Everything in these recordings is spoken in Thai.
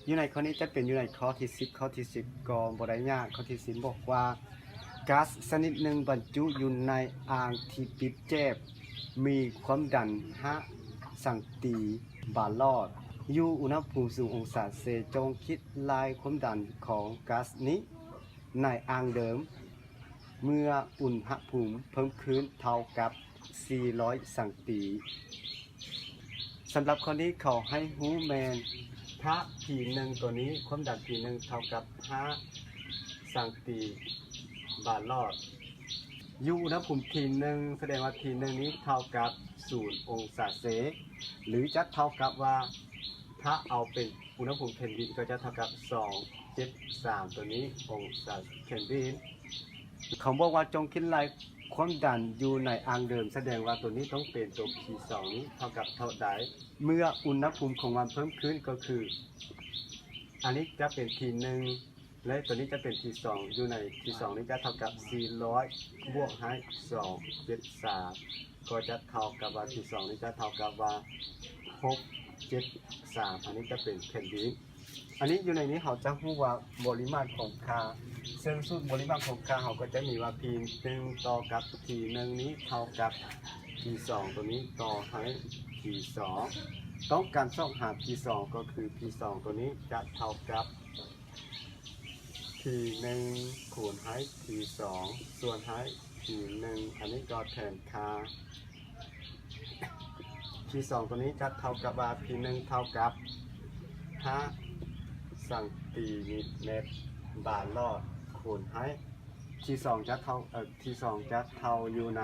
อยู่ในข้อนี้จะเป็นอยู่ในข้อที่10ข้อที่10ก็บ่ได้ยากข้อที่10บอกว่าก๊าซชนิดหนึ่งบรรจุอยู่ในอ่างที่ปิดแคบมีความดัน5สังตีบาร์ลอดอยู่อุณหภูมิสูงองศาเซลเซียสจงคิดลายความดันของก๊าซนี้ในอ่างเดิมเมื่ออุณหภูมิเพิ่มขึ้นเท่ากับ400สังตีสำหรับข้อนี้เขาให้ฮู้แมนถ้า P1 ตัวนี้ความดัน P1 เท่ากับ5สังตีบาร์ลอดอยู่อุณหภูมิ T1 แสดงว่า T1 นี้เท่ากับ0องศาเซลเซียสหรือจะเท่ากับว่าถ้าเอาเป็นอุณหภูมิเคลวินก็จะเท่ากับ273ตัวนี้องศาเคลวินเขาบอกว่าจงคิดลายความดันอยู่ในอ่างเดิมแสดงว่าตัวนี้ต้องเป็นตัว P2 นี้เท่ากับเท่าใดเมื่ออุณหภูมิของมันเพิ่มขึ้นก็คืออันนี้จะเป็น T1 และตัวนี้จะเป็น T2 อยู่ใน T2 นี้จะเท่ากับ400บวกให้273ก็จะเท่ากับว่า T2 นี้จะเท่ากับว่า673อันนี้จะเป็นเคลวินอันนี้อยู่ในนี้เขาจะพูดว่าปริมาตรของค่าซึ่งสูตรปริมาตรของค่าเขาก็จะมีว่า P1 ต่อกับ T1 นี้เท่ากับ P2 ตัวนี้ต่อให้ P2 ต้องการสอบหา P2 ก็คือ P2 ตัวนี้จะเท่ากับ P1 คูณให้ P2 ส่วนให้ P1 อันนี้ก็แทนค่า P2 ตัวนี้จะเท่ากับว่า P1 เท่ากับ5สังตีเมตรบาร์ลอดคูณให้ T2 จะเท่าT2 จะเท่าอยู่ไหน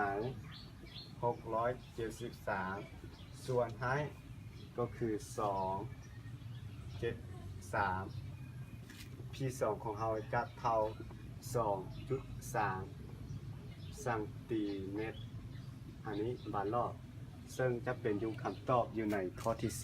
673ส่วนให้ก็คือ273 P2 ของเราจะเท่า 2.3 สังตีเมตรอันนี้บาร์ลอดซึ่งจะเป็นอยู่คำตอบอยู่ในข้อที่10